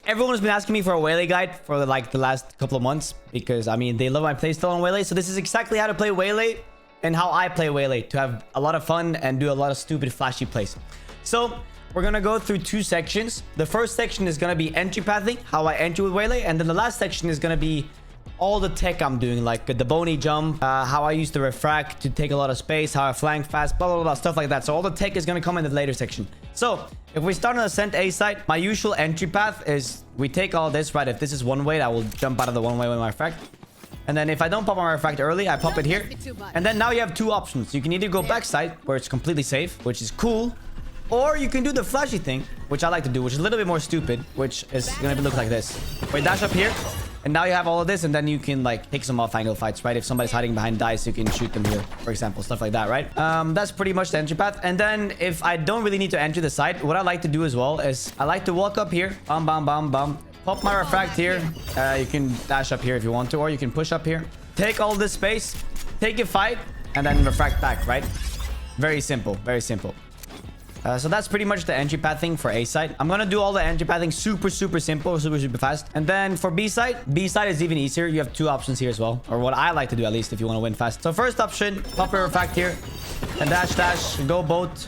Everyone's been asking me for a Waylay guide for like the last couple of months because I mean they love my playstyle on Waylay. So this is exactly how to play Waylay and how I play Waylay to have a lot of fun and do a lot of stupid flashy plays. So we're gonna go through two sections. The first section is gonna be entry pathing, how I enter with Waylay, and then the last section is gonna be all the tech I'm doing, like the bony jump, how I use the refract to take a lot of space, how I flank fast, blah, blah, blah, stuff like that. So all the tech is going to come in the later section. So if we start on Ascent A side, my usual entry path is we take all this, right? If this is one way, I will jump out of the one way with my refract. And then if I don't pop my refract early, I pop it here. And then now you have two options. You can either go backside, where it's completely safe, which is cool. Or you can do the flashy thing, which I like to do, which is a little bit more stupid, which is going to look like this. Wait, dash up here. And now you have all of this, and then you can like take some off-angle fights, right? If somebody's hiding behind dice, you can shoot them here, for example, stuff like that, right? That's pretty much the entry path. And then if I don't really need to enter the side, what I like to do as well is I like to walk up here, bam, bam, bam, bam, pop my refract here. You can dash up here if you want to, or you can push up here. Take all this space, take a fight, and then refract back, right? Very simple, very simple. So that's pretty much the entry path thing for A side. I'm gonna do all the entry pathing super simple, super fast. And then for B side is even easier. You have two options here as well, or what I like to do at least if you want to win fast. So first option, pop your refract here, and dash, go boat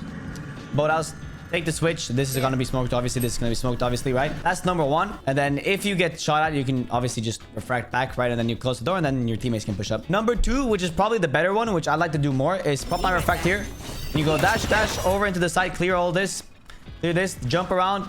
house. Take the switch. This is gonna be smoked, obviously. This is gonna be smoked, obviously, right? That's number one. And then if you get shot at, you can obviously just refract back, right? And then you close the door, and then your teammates can push up. Number two, which is probably the better one, which I like to do more, is pop my refract here. You go dash over into the side, clear all this, clear this, jump around,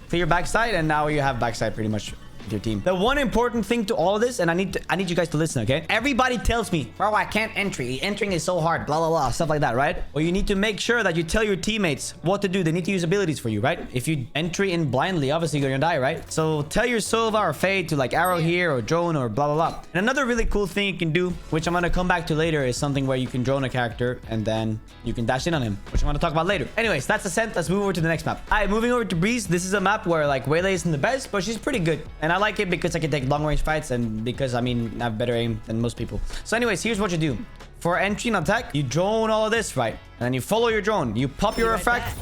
clear backside, and now you have backside pretty much with your team. The one important thing to all of this, and I need you guys to listen, okay? Everybody tells me, bro, I can't entry. Entering is so hard, blah, blah, blah, stuff like that, right? Well, you need to make sure that you tell your teammates what to do. They need to use abilities for you, right? If you entry in blindly, obviously you're gonna die, right? So tell your Sova or Fade to like arrow here or drone or blah, blah, blah. And another really cool thing you can do, which I'm gonna come back to later, is something where you can drone a character and then you can dash in on him, which I'm gonna talk about later. Anyways, that's Ascent. Let's move over to the next map. All right, moving over to Breeze. This is a map where like Waylay isn't the best, but she's pretty good. And I like it because I can take long range fights and because I mean I have better aim than most people. So anyways, here's what you do. For entry and attack, you drone all of this, right? And then you follow your drone. You pop your refract,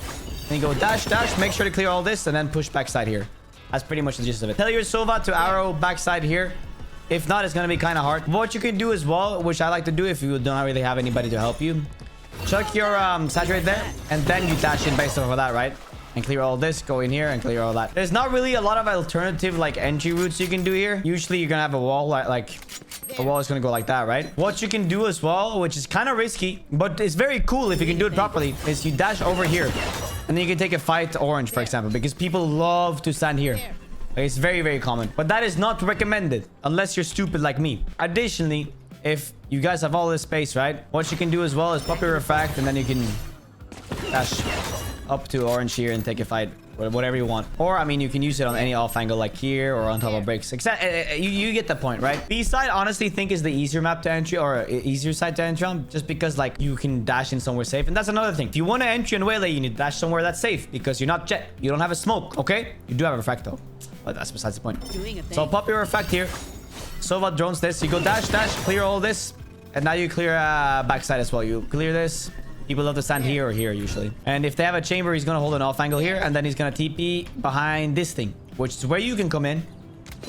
and you go dash, make sure to clear all this, and then push backside here. That's pretty much the gist of it. Tell your Sova to arrow backside here. If not, it's gonna be kind of hard. What you can do as well, which I like to do if you don't really have anybody to help you, chuck your saturate there, and then you dash in based off of that, right? And clear all this, go in here and clear all that. There's not really a lot of alternative like entry routes you can do here. Usually you're gonna have a wall like a wall is gonna go like that, right? What you can do as well, which is kind of risky, but it's very cool if you can do it properly, is you dash over here. And then you can take a fight to orange, for example, because people love to stand here. It's very common. But that is not recommended unless you're stupid like me. Additionally, if you guys have all this space, right? What you can do as well is pop your refract and then you can dash up to orange here and take a fight, whatever you want. Or I mean you can use it on any off angle like here or on top of bricks. You get the point, right? B side honestly think is the easier map to entry, or easier side to entry on, just because like you can dash in somewhere safe. And that's another thing. If you want to entry in Waylay, you need to dash somewhere that's safe because you're not jet, you don't have a smoke. Okay, you do have a refract though, but that's besides the point. So I'll pop your refract here. Sova drones this, you go dash, clear all this, and now you clear backside as well. You clear this. People love to stand here or here usually. And if they have a chamber, he's gonna hold an off angle here, and then he's gonna TP behind this thing, which is where you can come in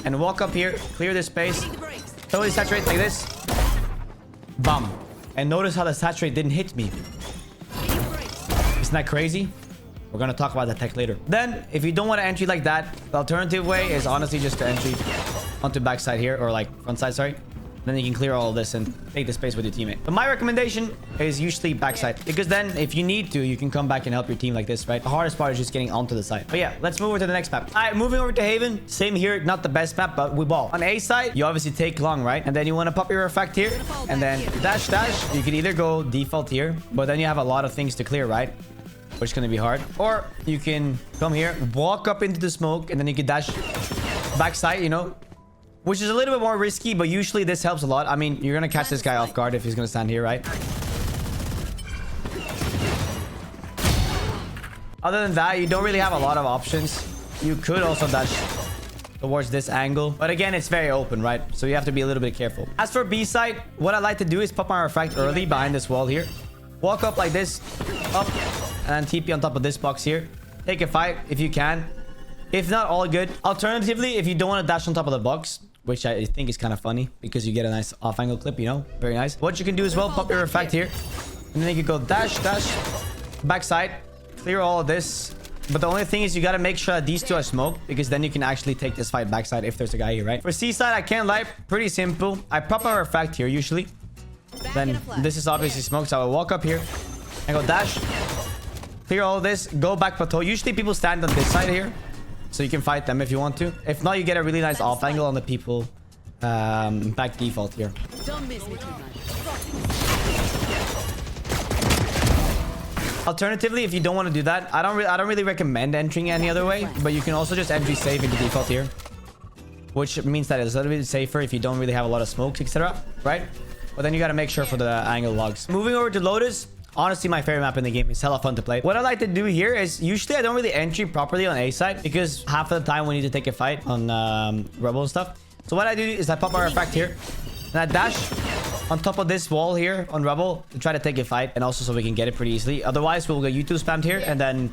and walk up here, clear this space, totally saturate like this, bam. And notice how the saturate didn't hit me. Isn't that crazy? We're gonna talk about that tech later. Then if you don't want to entry like that, the alternative way is honestly just to entry onto backside here, or like front side, sorry. Then you can clear all this and take the space with your teammate. But my recommendation is usually backside, because then if you need to, you can come back and help your team like this, right? The hardest part is just getting onto the side. But yeah, let's move over to the next map. All right, moving over to Haven. Same here, not the best map, but we ball. On A side, you obviously take long, right? And then you want to pop your refract here, and then dash. You can either go default here, but then you have a lot of things to clear, right? Which is going to be hard. Or you can come here, walk up into the smoke, and then you can dash backside, you know? Which is a little bit more risky, but usually this helps a lot. I mean, you're gonna catch this guy off guard if he's gonna stand here, right? Other than that, you don't really have a lot of options. You could also dash towards this angle, but again, it's very open, right? So you have to be a little bit careful. As for B side, what I like to do is pop my refract early behind this wall here. Walk up like this, up, and then TP on top of this box here. Take a fight if you can. If not, all good. Alternatively, if you don't want to dash on top of the box, which I think is kind of funny because you get a nice off angle clip, you know, very nice. What you can do as well, pop your effect here, and then you can go dash, dash, backside, clear all of this. But the only thing is you got to make sure that these two are smoked, because then you can actually take this fight backside if there's a guy here, right? For C-side, I can't lie, pretty simple. I pop my effect here usually. Then this is obviously smoked, so I will walk up here and go dash, clear all of this, go back plateau. Usually people stand on this side here, so you can fight them if you want to. If not, you get a really nice off angle on the people back default here. Don't miss me too much. Alternatively, if you don't want to do that, I don't really recommend entering any other way, but you can also just entry safe into default here, which means that it's a little bit safer if you don't really have a lot of smokes, etc. Right? But then you got to make sure for the angle logs. Moving over to Lotus. Honestly, my favorite map in the game. It's hella fun to play. What I like to do here is usually I don't really entry properly on A side, because half of the time we need to take a fight on Rebel and stuff. So what I do is I pop our effect here and I dash on top of this wall here on Rebel to try to take a fight, and also so we can get it pretty easily. Otherwise, we'll get U2 spammed here, and then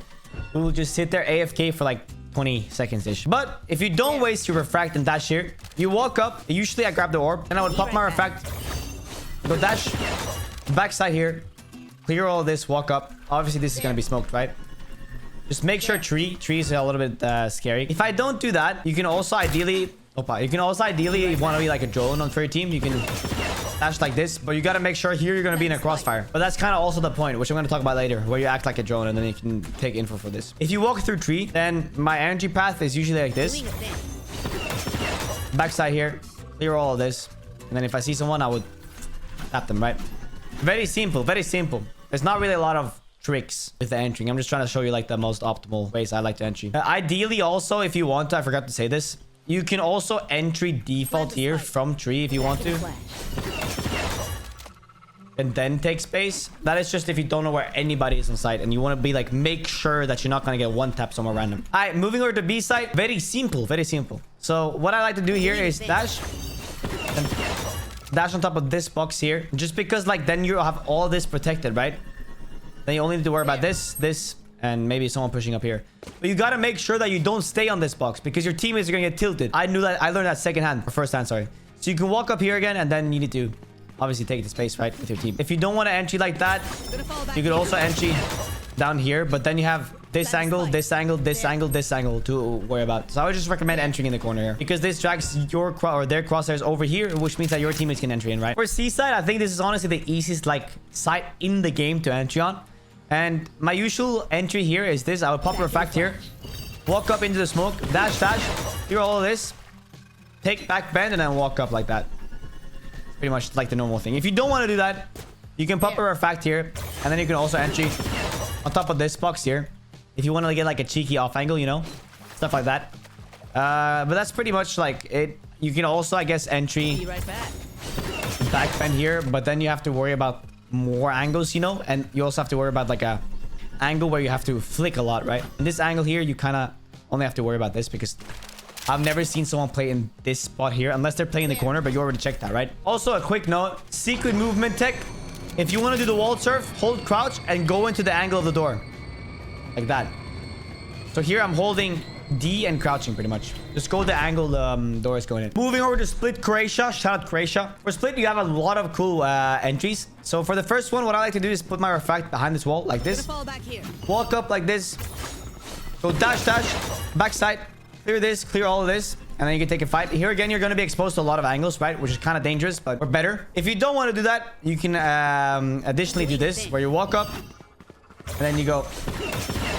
we will just sit there AFK for like 20 seconds ish. But if you don't waste your refract and dash here, you walk up. Usually I grab the orb and I would pop my refract, go dash, backside here, clear all this, walk up. Obviously this is gonna be smoked, right? Just make sure trees are a little bit scary. If I don't do that, you can also ideally if you want to be like a drone on for your team, you can dash like this, but you got to make sure here you're going to be in a crossfire. But that's kind of also the point, which I'm going to talk about later, where you act like a drone and then you can take info for this. If you walk through tree, then my energy path is usually like this. Backside here, clear all of this, and then if I see someone, I would tap them, right? Very simple, very simple. There's not really a lot of tricks with the entering. I'm just trying to show you like the most optimal ways I like to entry. Ideally also, if you want to, I forgot to say this, you can also entry default here from tree if you want to, and then take space. That is just if you don't know where anybody is on site and you want to be like, make sure that you're not going to get one tap somewhere random. All right, moving over to B side. Very simple, very simple. So what I like to do here is dash and dash on top of this box here, just because like then you have all this protected, right? Then you only need to worry about this, and maybe someone pushing up here. But you got to make sure that you don't stay on this box, because your teammates are going to get tilted. I knew that. I learned that second hand, or first hand, sorry. So you can walk up here again, and then you need to obviously take the space, right, with your team. If you don't want to entry like that, you could also entry down here, but then you have this angle, this angle, this angle, this angle to worry about. So I would just recommend entering in the corner here, because this drags your their crosshairs over here, which means that your teammates can entry in, right? For C side, I think this is honestly the easiest like side in the game to entry on. And my usual entry here is this. I would pop refract here, walk up into the smoke, dash, clear all of this, take back bend, and then walk up like that. Pretty much like the normal thing. If you don't want to do that, you can pop a refract here, and then you can also entry on top of this box here if you want to get like a cheeky off angle, you know, stuff like that. But that's pretty much like it. You can also, I guess, entry back bend here, but then you have to worry about more angles, you know, and you also have to worry about like a angle where you have to flick a lot, right? In this angle here, you kind of only have to worry about this, because I've never seen someone play in this spot here unless they're playing in the corner, but you already checked that, right? Also, a quick note, secret movement tech. If you want to do the wall surf, hold crouch and go into the angle of the door like that. So here I'm holding D and crouching pretty much. Just go the angle the door is going in. Moving over to split Croatia. Shout out Croatia. For split, you have a lot of cool entries. So for the first one, what I like to do is put my refract behind this wall like this. Walk up like this. Go dash, backside. Clear this, clear all of this, and then you can take a fight. Here again, you're going to be exposed to a lot of angles, right? Which is kind of dangerous, but or better. If you don't want to do that, you can additionally do this, where you walk up, and then you go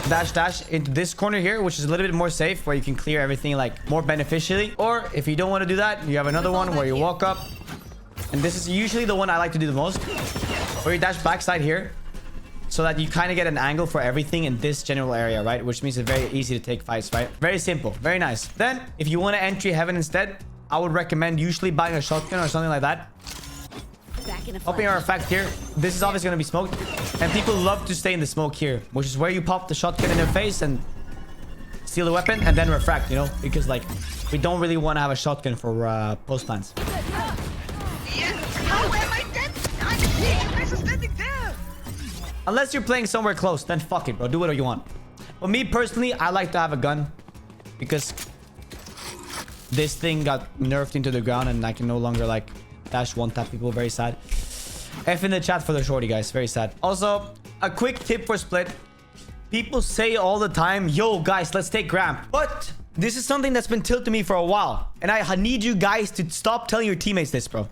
dash into this corner here, which is a little bit more safe, where you can clear everything like more beneficially. Or if you don't want to do that, you have another one where you walk up, and this is usually the one I like to do the most, where you dash backside here, so that you kind of get an angle for everything in this general area, right? Which means it's very easy to take fights, right? Very simple, very nice. Then if you want to entry heaven instead, I would recommend usually buying a shotgun or something like that. Opening our effect here. This is obviously going to be smoked, and people love to stay in the smoke here, which is where you pop the shotgun in their face and steal the weapon and then refract, you know, because like we don't really want to have a shotgun for post plants. How am I dead? I'm standing there. Unless you're playing somewhere close, then fuck it, bro. Do whatever you want. But me personally, I like to have a gun, because this thing got nerfed into the ground and I can no longer like dash one tap people. Very sad. F in the chat for the shorty, guys. Very sad. Also, a quick tip for split. People say all the time, yo guys, let's take ramp. But this is something that's been tilted to me for a while, and I need you guys to stop telling your teammates this, bro.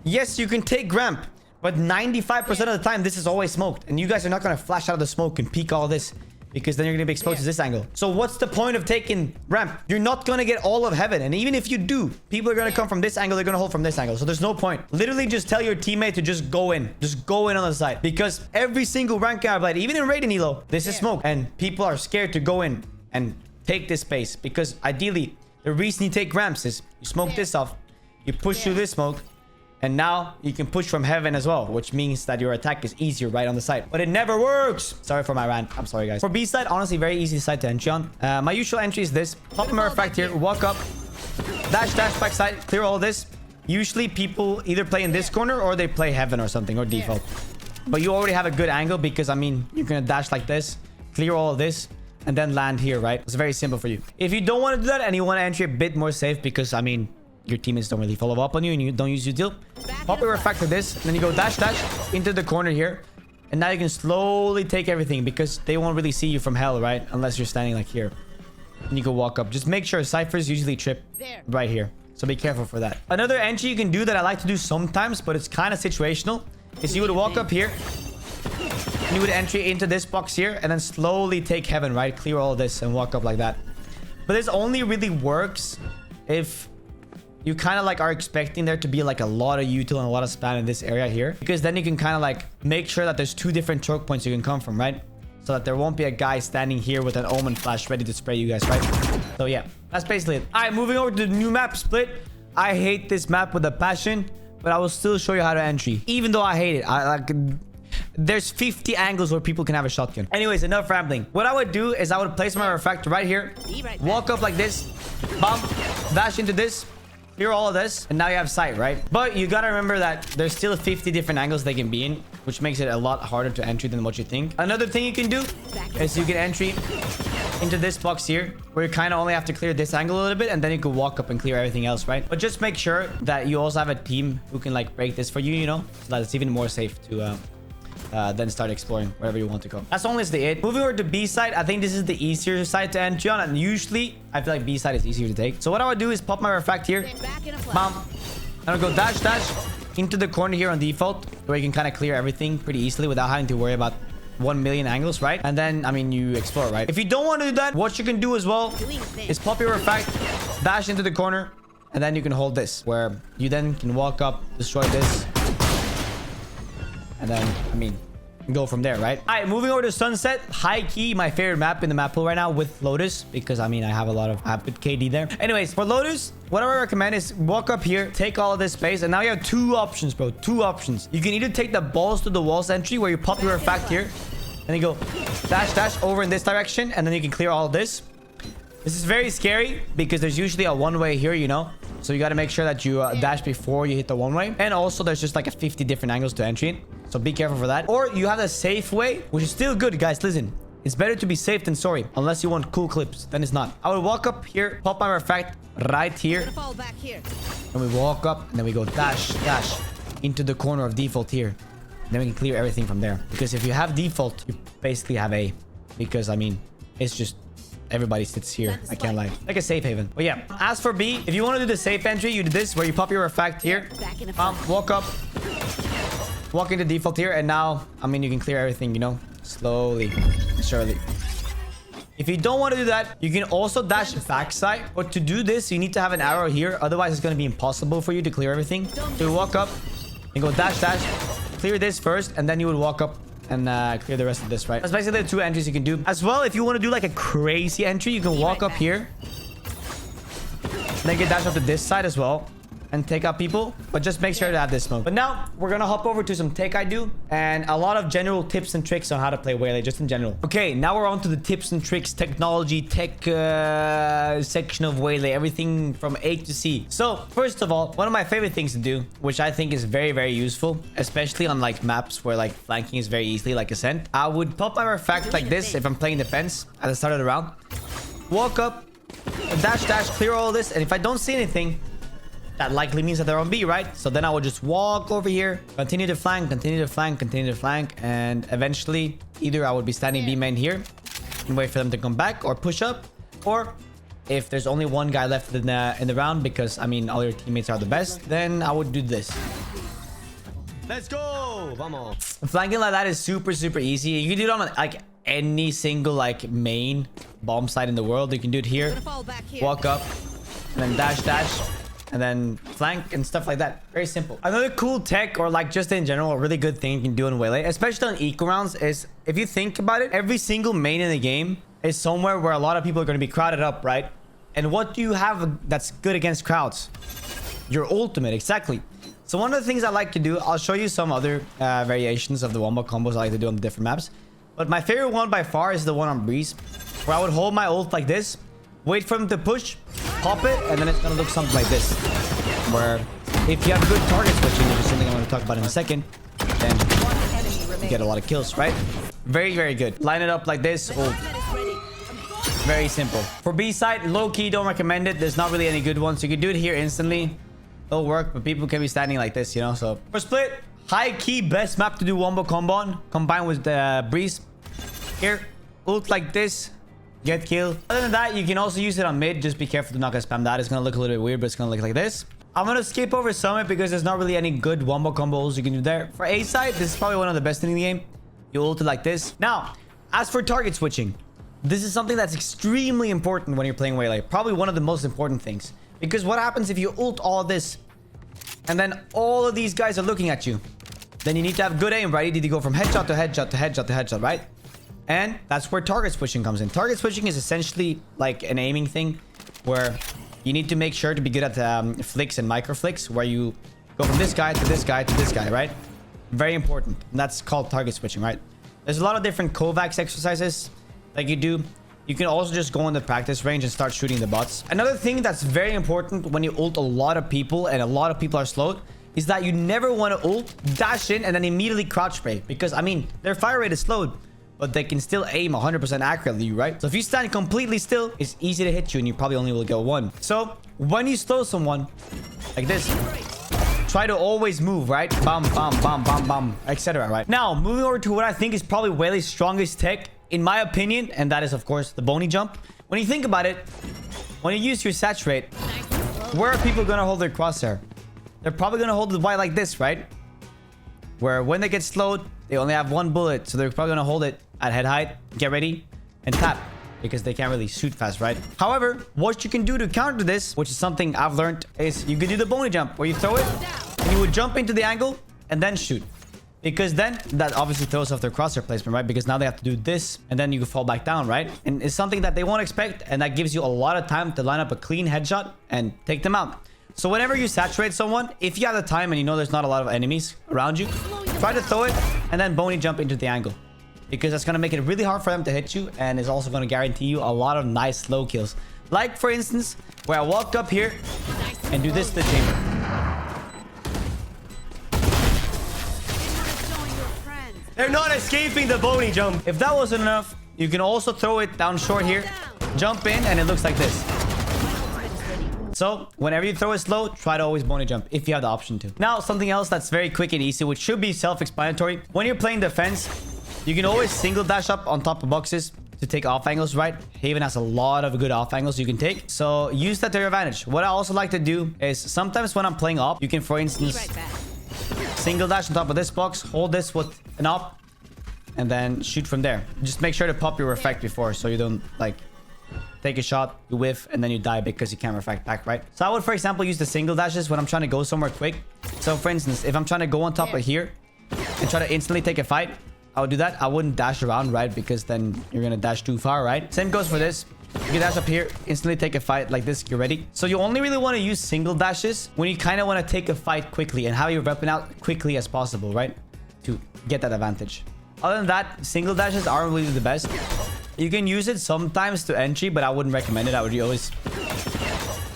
Yes, you can take ramp, but 95% of the time this is always smoked, and you guys are not going to flash out of the smoke and peek all this, because then you're going to be exposed to this angle. So what's the point of taking ramp? You're not going to get all of heaven. And even if you do, people are going to come from this angle. They're going to hold from this angle. So there's no point. Literally just tell your teammate to just go in. Just go in on the side. Because every single rank I played, even in raid and elo, this is smoke. And people are scared to go in and take this space. Because ideally, the reason you take ramps is you smoke this off. You push through this smoke. And now you can push from heaven as well, which means that your attack is easier right on the side. But it never works. Sorry for my rant. I'm sorry, guys. For B side, honestly, very easy side to entry on. My usual entry is this. Pop a mirror fact here. Walk up. Dash back side. Clear all this. Usually people either play in this corner or they play heaven or something or default. But you already have a good angle because, I mean, you're going to dash like this. Clear all of this. And then land here, right? It's very simple for you. If you don't want to do that and you want to entry a bit more safe because, I mean, your teammates don't really follow up on you and you don't use your deal, pop a refract for this, and then you go dash into the corner here, and now you can slowly take everything because they won't really see you from hell, right? Unless you're standing like here, and you can walk up. Just make sure ciphers usually trip right here, so be careful for that. Another entry you can do that I like to do sometimes, but it's kind of situational, is you would walk up here and you would entry into this box here and then slowly take heaven, right? Clear all this and walk up like that. But this only really works if you kind of like are expecting there to be like a lot of util and a lot of spam in this area here, because then you can kind of like make sure that there's two different choke points you can come from, right? So that there won't be a guy standing here with an omen flash ready to spray you guys, right? So yeah, that's basically it. All right, moving over to the new map split. I hate this map with a passion, but I will still show you how to entry, even though I hate it. There's 50 angles where people can have a shotgun. Anyways, enough rambling. What I would do is I would place my refractor right here, walk up like this, bump, dash into this, clear all of this, and now you have sight, right? But you gotta remember that there's still 50 different angles they can be in, which makes it a lot harder to entry than what you think. Another thing you can do is you can entry into this box here, where you kind of only have to clear this angle a little bit, and then you can walk up and clear everything else, right? But just make sure that you also have a team who can like break this for you, you know, so that it's even more safe to then start exploring wherever you want to go. That's honestly it. Moving over to B side, I think this is the easier side to entry on, and usually I feel like B side is easier to take. So what I would do is pop my refract here, bam, and I'll go dash into the corner here on default, where you can kind of clear everything pretty easily without having to worry about 1 million angles, right? And then, I mean, you explore, right? If you don't want to do that, what you can do as well is pop your refract, dash into the corner, and then you can hold this, where you then can walk up, destroy this, and then, I mean, go from there, right? All right, moving over to Sunset. High key, my favorite map in the map pool right now with Lotus, because, I mean, I have good KD there. Anyways, for Lotus, what I would recommend is walk up here, take all of this space, and now you have two options, bro. Two options. You can either take the balls to the walls entry, where you pop your refract here, and you go dash over in this direction, and then you can clear all of this. This is very scary because there's usually a one-way here, you know? So you got to make sure that you dash before you hit the one-way. And also there's just like a 50 different angles to entry in. So be careful for that. Or you have the safe way, which is still good, guys. Listen, it's better to be safe than sorry. Unless you want cool clips, then it's not. I would walk up here, pop my refract right here. And we walk up and then we go dash into the corner of default here. And then we can clear everything from there. Because if you have default, you basically have A. Because, I mean, it's just... everybody sits here. I can't lie. Like a safe haven. But yeah, as for B, if you want to do the safe entry, you do this, where you pop your refract here, walk up, walk into default here, and now, I mean, you can clear everything, you know, slowly, surely. If you don't want to do that, you can also dash backside. But to do this, you need to have an arrow here. Otherwise, it's going to be impossible for you to clear everything. So you walk up and go dash, clear this first, and then you would walk up and clear the rest of this, right? That's basically the two entries you can do. As well, if you want to do like a crazy entry, you can walk up here, then get dash up to this side as well and take out people, but just make sure to have this smoke. But now we're gonna hop over to some tech I do and a lot of general tips and tricks on how to play Waylay, just in general. Okay, now we're on to the tips and tricks, technology, tech section of Waylay, everything from A to C. So first of all, one of my favorite things to do, which I think is very, very useful, especially on like maps where like flanking is very easily, like Ascent, I would pop my refract like this if I'm playing defense at the start of the round, walk up, dash, dash, clear all this. And if I don't see anything, that likely means that they're on B, right? So then I would just walk over here, continue to flank, continue to flank, continue to flank. And eventually, either I would be standing B main here and wait for them to come back or push up. Or if there's only one guy left in the round, because, I mean, all your teammates are the best, then I would do this. Let's go! Vamos. Flanking like that is super, super easy. You can do it on, like, any single, like, main bomb site in the world. You can do it here. Walk up, and then dash, dash. And then flank and stuff like that. Very simple. Another cool tech, or like just in general, a really good thing you can do in Waylay, especially on eco rounds, is if you think about it, every single main in the game is somewhere where a lot of people are going to be crowded up, right? And what do you have that's good against crowds? Your ultimate, exactly. So one of the things I like to do, I'll show you some other variations of the wombo combos I like to do on the different maps. But my favorite one by far is the one on Breeze, where I would hold my ult like this, wait for them to push, pop it, and then it's gonna look something like this. Where if you have good target switching, which is something I'm gonna talk about in a second, then you get a lot of kills, right? Very, very good. Line it up like this. Oh. Very simple. For B side, low key, don't recommend it. There's not really any good ones. You can do it here instantly. It'll work, but people can be standing like this, you know? So for split, high key, best map to do wombo combo on, combined with the Breeze. Here, ult like this. Get killed. Other than that, you can also use it on mid. Just be careful to not get spam that. It's gonna look a little bit weird, but it's gonna look like this. I'm gonna skip over Summit because there's not really any good wombo combos you can do there. For A side, this is probably one of the best in the game. You ult it like this. Now, as for target switching, this is something that's extremely important when you're playing Waylay. Probably one of the most important things. Because what happens if you ult all of this and then all of these guys are looking at you? Then you need to have good aim, right? You need to go from headshot to headshot to headshot to headshot, right? And that's where target switching comes in. Target switching is essentially like an aiming thing where you need to make sure to be good at flicks and micro flicks, where you go from this guy to this guy to this guy, right? Very important. And that's called target switching, right? There's a lot of different Kovacs exercises like you do. You can also just go in the practice range and start shooting the bots. Another thing that's very important when you ult a lot of people and a lot of people are slowed is that you never want to ult, dash in, and then immediately crouch spray. Because, I mean, their fire rate is slowed, but they can still aim 100% accurately, right? So if you stand completely still, it's easy to hit you and you probably only will get one. So when you slow someone like this, try to always move, right? Bam, bam, bam, bam, bam, etc. Right? Now, moving over to what I think is probably Waylay's strongest tech, in my opinion, and that is, of course, the bony jump. When you think about it, when you use your saturate, where are people going to hold their crosshair? They're probably going to hold the Y like this, right? Where when they get slowed, they only have one bullet, so they're probably going to hold it at head height, get ready, and tap, because they can't really shoot fast, right? However, what you can do to counter this, which is something I've learned, is you can do the bony jump, where you throw it, and you would jump into the angle, and then shoot. Because then, that obviously throws off their crosshair placement, right? Because now they have to do this, and then you can fall back down, right? And it's something that they won't expect, and that gives you a lot of time to line up a clean headshot and take them out. So whenever you saturate someone, if you have the time and you know there's not a lot of enemies around you, try to throw it and then bony jump into the angle. Because that's going to make it really hard for them to hit you, and is also going to guarantee you a lot of nice slow kills. Like, for instance, where I walk up here and do this to the chamber. They're not escaping the bony jump. If that wasn't enough, you can also throw it down short here, jump in, and it looks like this. So whenever you throw it slow, try to always bony jump if you have the option to. Now, something else that's very quick and easy, which should be self-explanatory. When you're playing defense, you can always single dash up on top of boxes to take off angles, right? Haven has a lot of good off angles you can take. So use that to your advantage. What I also like to do is sometimes when I'm playing op, you can, for instance, single dash on top of this box, hold this with an op, and then shoot from there. Just make sure to pop your effect before, so you don't like take a shot, you whiff, and then you die because you can't reflect back, right? So I would, for example, use the single dashes when I'm trying to go somewhere quick. So for instance, if I'm trying to go on top of here and try to instantly take a fight, I would do that. I wouldn't dash around, right? Because then you're gonna dash too far, right? Same goes for this. You can dash up here, instantly take a fight like this, you're ready. So you only really want to use single dashes when you kind of want to take a fight quickly and have your weapon out quickly as possible, right? To get that advantage. Other than that, single dashes aren't really the best. You can use it sometimes to entry, but I wouldn't recommend it. I would always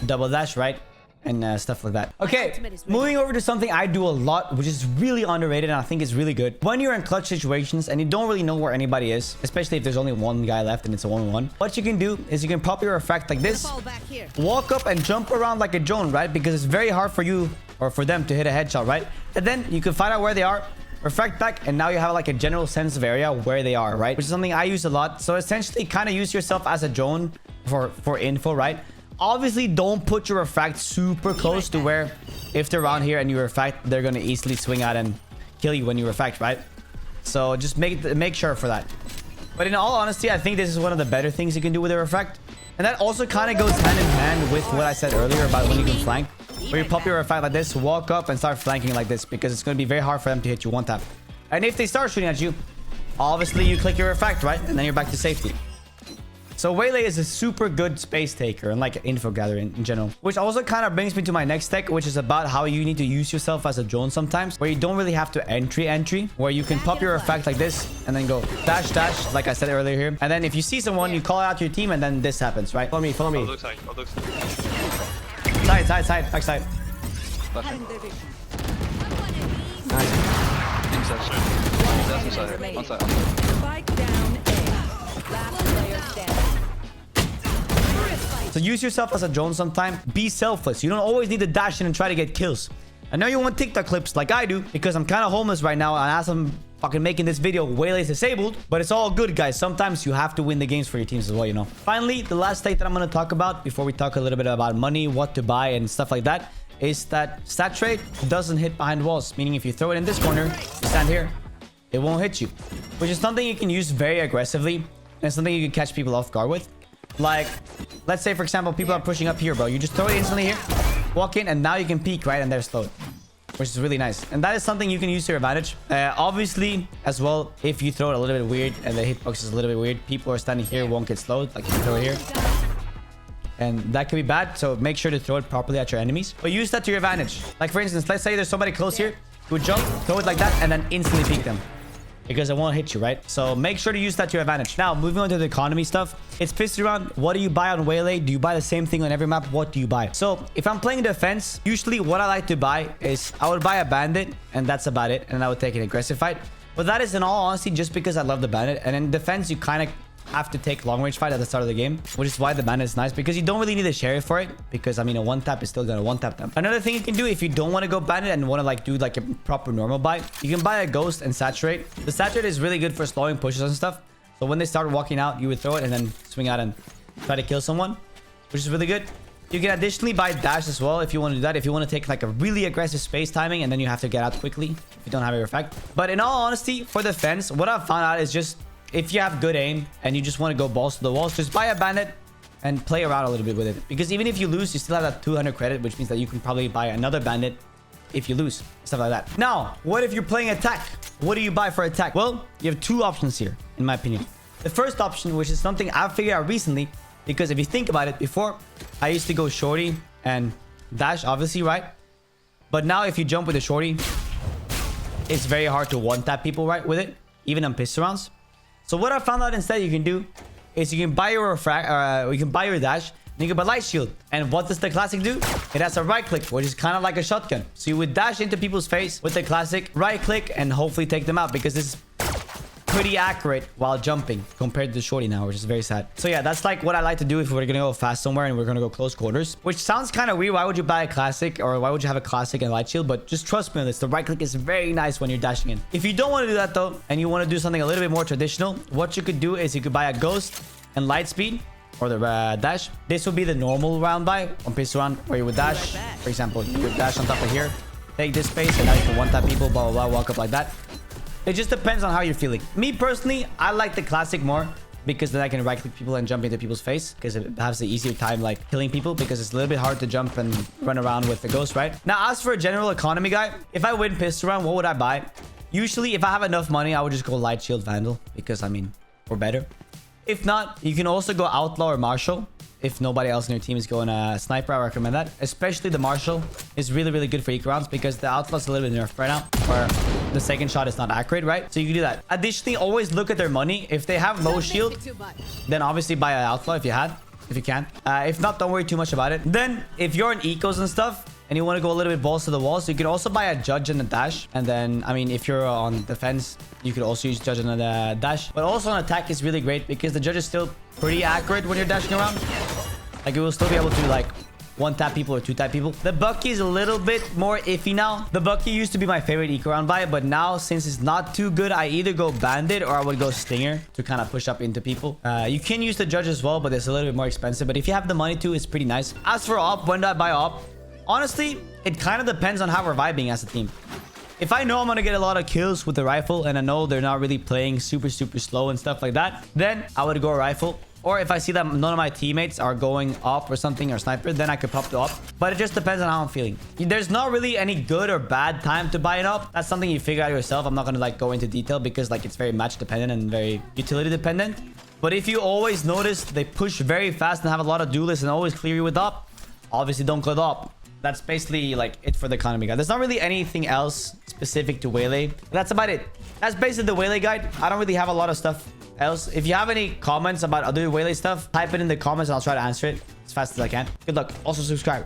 double dash, right? and stuff like that. Okay, moving over to something I do a lot, which is really underrated and I think is really good. When you're in clutch situations and you don't really know where anybody is, especially if there's only one guy left and it's a 1v1, what you can do is you can pop your effect like this, walk up and jump around like a drone, right? Because it's very hard for you or for them to hit a headshot, right? And then you can find out where they are, reflect back, and now you have like a general sense of area where they are, right? Which is something I use a lot. So essentially kind of use yourself as a drone for info, right? Obviously, don't put your refract super close to where if they're around here and you refract, they're going to easily swing out and kill you when you refract, right? So just make sure for that. But in all honesty, I think this is one of the better things you can do with a refract. And that also kind of goes hand in hand with what I said earlier about when you can flank. Where you pop your refract like this, walk up and start flanking like this, because it's going to be very hard for them to hit you one tap. And if they start shooting at you, obviously you click your refract, right? And then you're back to safety. So Waylay is a super good space taker and like info gatherer in general. Which also kind of brings me to my next tech, which is about how you need to use yourself as a drone sometimes. Where you don't really have to entry. Where you can pop your effect like this and then go dash, like I said earlier here. And then if you see someone, you call out your team and then this happens, right? Follow me. Side. Backside. One side. Spike down A. Last player standing. So use yourself as a drone sometime. Be selfless. You don't always need to dash in and try to get kills. I know you want TikTok clips like I do, because I'm kind of homeless right now, and as I'm fucking making this video, Waylay is disabled. But it's all good, guys. Sometimes you have to win the games for your teams as well, you know. Finally, the last tech that I'm going to talk about before we talk a little bit about money, what to buy and stuff like that, is that stat trade doesn't hit behind walls. Meaning if you throw it in this corner, you stand here, it won't hit you. Which is something you can use very aggressively, and something you can catch people off guard with. Like, let's say, for example, people are pushing up here, bro. You just throw it instantly here, walk in, and now you can peek, right? And they're slowed, which is really nice. And that is something you can use to your advantage. Obviously, as well, if you throw it a little bit weird and the hitbox is a little bit weird, people are standing here won't get slowed. Like, if you throw it here. And that could be bad, so make sure to throw it properly at your enemies. But use that to your advantage. Like, for instance, let's say there's somebody close here. You would jump, throw it like that, and then instantly peek them. Because it won't hit you, right? So make sure to use that to your advantage. Now, moving on to the economy stuff. It's pissed around. What do you buy on Waylay? Do you buy the same thing on every map? What do you buy? So if I'm playing defense, usually what I like to buy is I would buy a bandit, and that's about it. And I would take an aggressive fight. But that is in all honesty just because I love the bandit. And in defense, you kind of have to take long range fight at the start of the game, which is why the bandit is nice, because you don't really need a sheriff for it, because I mean a one tap is still gonna one tap them. Another thing you can do if you don't want to go bandit and want to like do like a proper normal buy, you can buy a ghost and saturate. The saturate is really good for slowing pushes and stuff. So when they start walking out, you would throw it and then swing out and try to kill someone, which is really good. You can additionally buy dash as well if you want to do that. If you want to take like a really aggressive space timing and then you have to get out quickly if you don't have your effect. But in all honesty, for defense, what I've found out is just if you have good aim and you just want to go balls to the walls, just buy a bandit and play around a little bit with it. Because even if you lose, you still have that 200 credit, which means that you can probably buy another bandit if you lose. Stuff like that. Now, what if you're playing attack? What do you buy for attack? Well, you have two options here, in my opinion. The first option, which is something I've figured out recently, because if you think about it, before, I used to go shorty and dash, obviously, right? But now if you jump with a shorty, it's very hard to one-tap people, right, with it, even on pistol rounds. So what I found out instead you can do is you can buy your you can buy your dash, and you can buy light shield. And what does the classic do? It has a right click, which is kind of like a shotgun. So you would dash into people's face with the classic right click and hopefully take them out, because this is pretty accurate while jumping compared to the shorty now, which is very sad. So yeah, that's like what I like to do if we're gonna go fast somewhere and we're gonna go close quarters, which sounds kind of weird. Why would you buy a classic, or why would you have a classic and light shield? But just trust me on this, the right click is very nice when you're dashing in. If you don't want to do that though, and you want to do something a little bit more traditional, what you could do is you could buy a ghost and light speed, or the dash. This would be the normal round buy on pistol round, where you would dash. For example, you would dash on top of here, take this space, and now you can one tap people, blah blah blah, walk up like that. It just depends on how you're feeling. Me personally, I like the classic more, because then I can right click people and jump into people's face, because it has the easier time like killing people, because it's a little bit hard to jump and run around with the ghost, right? Now, as for a general economy guy, if I win pistol round, what would I buy? Usually, if I have enough money, I would just go light shield vandal, because I mean, we're better. If not, you can also go outlaw or marshal. If nobody else in your team is going sniper, I recommend that. Especially the marshal is really, really good for eco rounds, because the outlaw's a little bit nerfed right now, where the second shot is not accurate, right? So you can do that. Additionally, always look at their money. If they have low shield, then obviously buy an outlaw if you had. if you can. If not, don't worry too much about it. Then if you're in ecos and stuff and you want to go a little bit balls to the wall, so you can also buy a judge and a dash. And then, I mean, if you're on defense, you could also use judge and a dash. But also on attack is really great because the judge is still pretty accurate when you're dashing around. Like, it will still be able to, like, one tap people or two tap people. The Bucky is a little bit more iffy now. The Bucky used to be my favorite eco round buy, but now since it's not too good, I either go Bandit or I would go Stinger to kind of push up into people. You can use the judge as well, but it's a little bit more expensive. But if you have the money to, it's pretty nice. As for op, when do I buy op? Honestly, it kind of depends on how we're vibing as a team. If I know I'm gonna get a lot of kills with the rifle and I know they're not really playing super slow and stuff like that, then I would go rifle. Or if I see that none of my teammates are going up or something or sniper, then I could pop the up. But it just depends on how I'm feeling. There's not really any good or bad time to buy an up. That's something you figure out yourself. I'm not gonna like go into detail because like it's very match dependent and very utility dependent. But if you always notice they push very fast and have a lot of duelists and always clear you with up, obviously don't go up. That's basically like it for the economy guide. There's not really anything else specific to Waylay. That's about it. That's basically the Waylay guide. I don't really have a lot of stuff else. If you have any comments about other Waylay stuff, type it in the comments and I'll try to answer it as fast as I can. Good luck. Also subscribe.